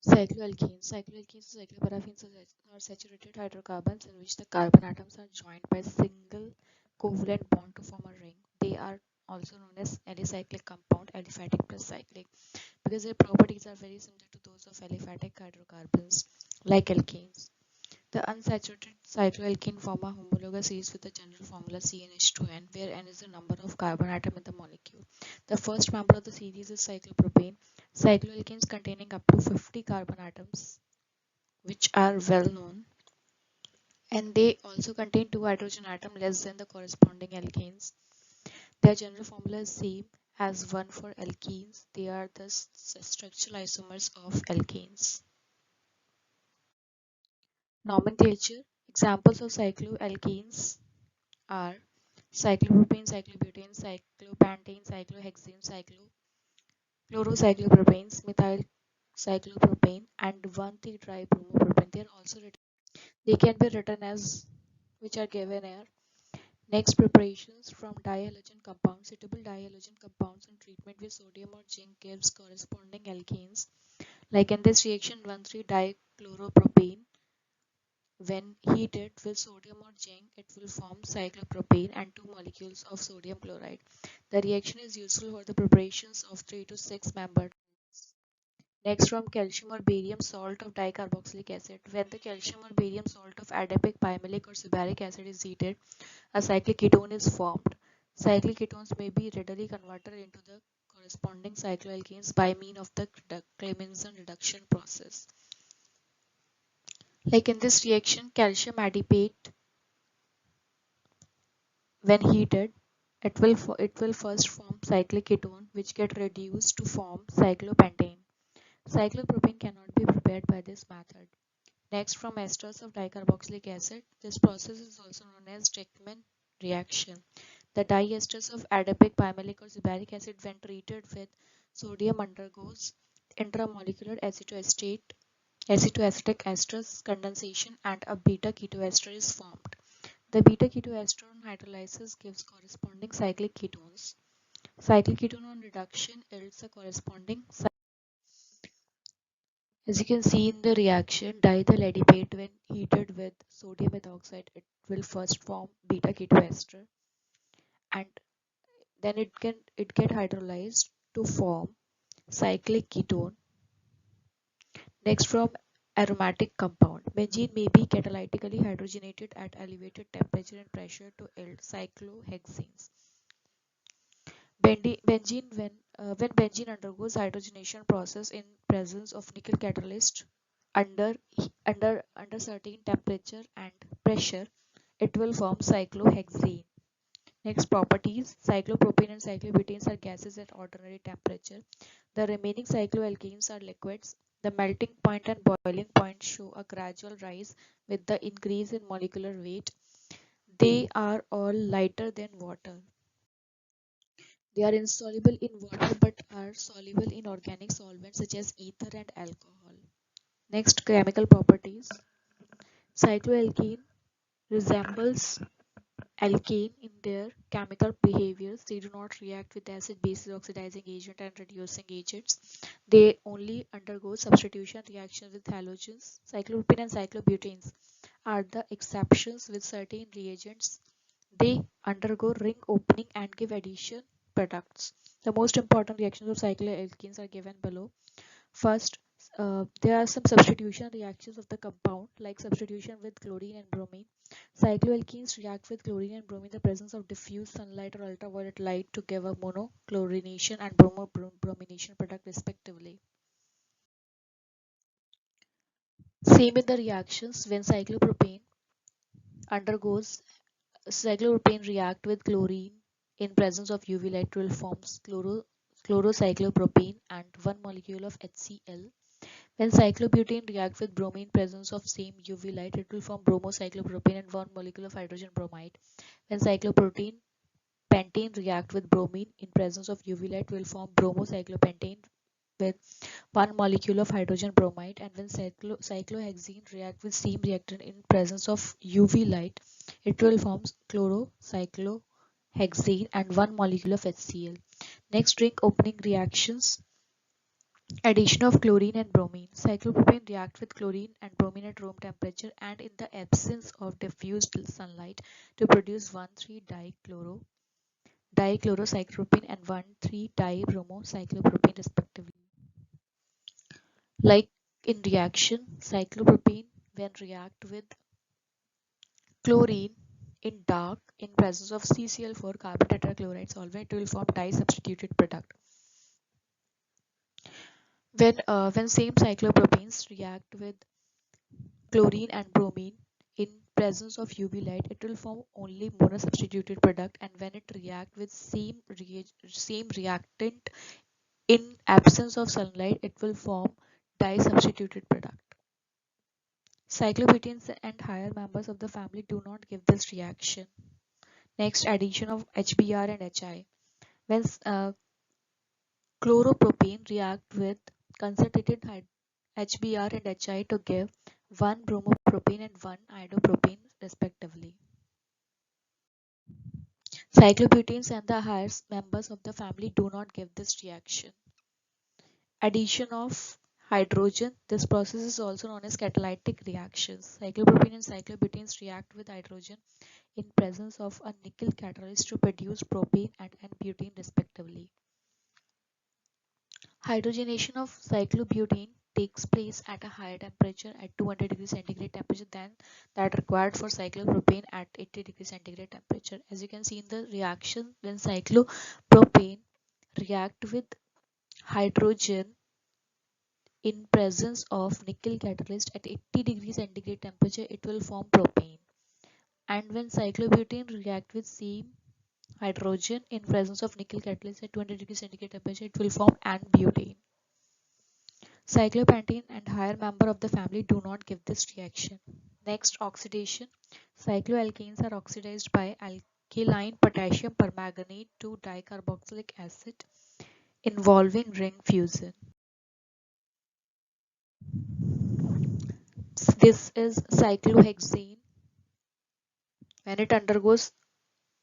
Cycloalkanes and cycloparaffins are saturated hydrocarbons in which the carbon atoms are joined by a single covalent bond to form a ring. They are also known as alicyclic compound, aliphatic plus cyclic, because their properties are very similar to those of aliphatic hydrocarbons, like alkanes. The unsaturated cycloalkane form a homologous series with the general formula CnH2n, where n is the number of carbon atom in the molecule. The first member of the series is cyclopropane. Cycloalkanes containing up to 50 carbon atoms, which are well known, and they also contain two hydrogen atoms less than the corresponding alkanes. Their general formula is same as one for alkenes. They are the structural isomers of alkanes. Nomenclature. Examples of cycloalkanes are cyclopropane, cyclobutane, cyclopentane, cyclohexane, chlorocyclopropanes, methyl cyclopropane, and 1,3-dibromopropane. They can be written as which are given here. Next, preparations from dihalogen compounds. Suitable dihalogen compounds on treatment with sodium or zinc gives corresponding alkanes. Like in this reaction, 1,3-dichloropropane, when heated with sodium or zinc, it will form cyclopropane and two molecules of sodium chloride. The reaction is useful for the preparations of 3 to 6 membered. Next, from calcium or barium salt of dicarboxylic acid. When the calcium or barium salt of adipic, pymalic or subbaric acid is heated, a cyclic ketone is formed. Cyclic ketones may be readily converted into the corresponding cycloalkanes by means of the Clemmensen reduction process. Like in this reaction, calcium adipate, when heated, it will first form cyclic ketone, which get reduced to form cyclopentane. Cyclopropane cannot be prepared by this method. Next, from esters of dicarboxylic acid, this process is also known as Diekmann reaction. The diesters of adipic, pymalic or subbaric acid, when treated with sodium, undergoes intramolecular acetoacetic esters condensation, and a beta ketoester is formed. The beta ketoester on hydrolysis gives corresponding cyclic ketones. Cyclic ketone on reduction yields a corresponding. As you can see in the reaction, diethyl adipate, when heated with sodium methoxide, it will first form beta ketoester, and then it get hydrolyzed to form cyclic ketone. Next, from aromatic compound, benzene may be catalytically hydrogenated at elevated temperature and pressure to yield cyclohexanes. When benzene undergoes hydrogenation process in presence of nickel catalyst under under certain temperature and pressure, it will form cyclohexane. Next, properties. Cyclopropane and cyclobutanes are gases at ordinary temperature. The remaining cycloalkanes are liquids. The melting point and boiling point show a gradual rise with the increase in molecular weight. They are all lighter than water. They are insoluble in water but are soluble in organic solvents such as ether and alcohol. Next, chemical properties. Cycloalkane resembles alkane in their chemical behaviors. They do not react with acid, bases, oxidizing agent, and reducing agents. They only undergo substitution reactions with halogens. Cyclopropane and cyclobutanes are the exceptions. With certain reagents, they undergo ring opening and give addition products. The most important reactions of cycloalkanes are given below. First, there are some substitution reactions of the compound, like substitution with chlorine and bromine. Cycloalkenes react with chlorine and bromine in the presence of diffuse sunlight or ultraviolet light to give a monochlorination and bromobromination product respectively. Same in the reactions. When undergoes cyclopropane react with chlorine in presence of UV light will form chlorocyclopropane and one molecule of HCl. When cyclobutane react with bromine in presence of same UV light, it will form bromocyclopropane and one molecule of hydrogen bromide. When cycloprotein pentane react with bromine in presence of UV light, will form bromocyclopentane with one molecule of hydrogen bromide. And when cyclohexene react with same reactant in presence of UV light, it will form chlorocyclohexane and one molecule of HCl. Next, ring opening reactions. Addition of chlorine and bromine. Cyclopropane react with chlorine and bromine at room temperature and in the absence of diffused sunlight to produce 1,3-dichlorocyclopropane and 1,3-dibromocyclopropane respectively. Like in reaction, cyclopropane when react with chlorine in dark in presence of CCl4 carbon tetrachloride solvent, it will form dye-substituted product. When same cyclopropanes react with chlorine and bromine in presence of UV light, it will form only monosubstituted product, and when it react with same reactant in absence of sunlight, it will form dye-substituted product. Cyclobutenes and higher members of the family do not give this reaction. Next, addition of HBr and HI. When chloropropane react with concentrated HBr and HI to give 1 bromopropane and 1 iodopropane respectively. Cyclobutenes and the higher members of the family do not give this reaction. Addition of hydrogen. This process is also known as catalytic reactions. Cyclopropane and cyclobutenes react with hydrogen in presence of a nickel catalyst to produce propane and butane respectively. Hydrogenation of cyclobutane takes place at a higher temperature at 200 degrees centigrade temperature than that required for cyclopropane at 80 degrees centigrade temperature. As you can see in the reaction, when cyclopropane react with hydrogen in presence of nickel catalyst at 80 degrees centigrade temperature, it will form propane. And when cyclobutane react with same hydrogen in presence of nickel catalyst at 200 degrees centigrade temperature, it will form an butane. Cyclopentane and higher member of the family do not give this reaction. Next, oxidation. Cycloalkanes are oxidized by alkaline potassium permanganate to dicarboxylic acid involving ring fusion. This is cyclohexane. When it undergoes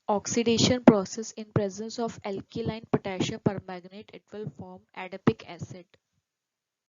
oxidation process in presence of alkaline potassium permanganate, it will form adipic acid.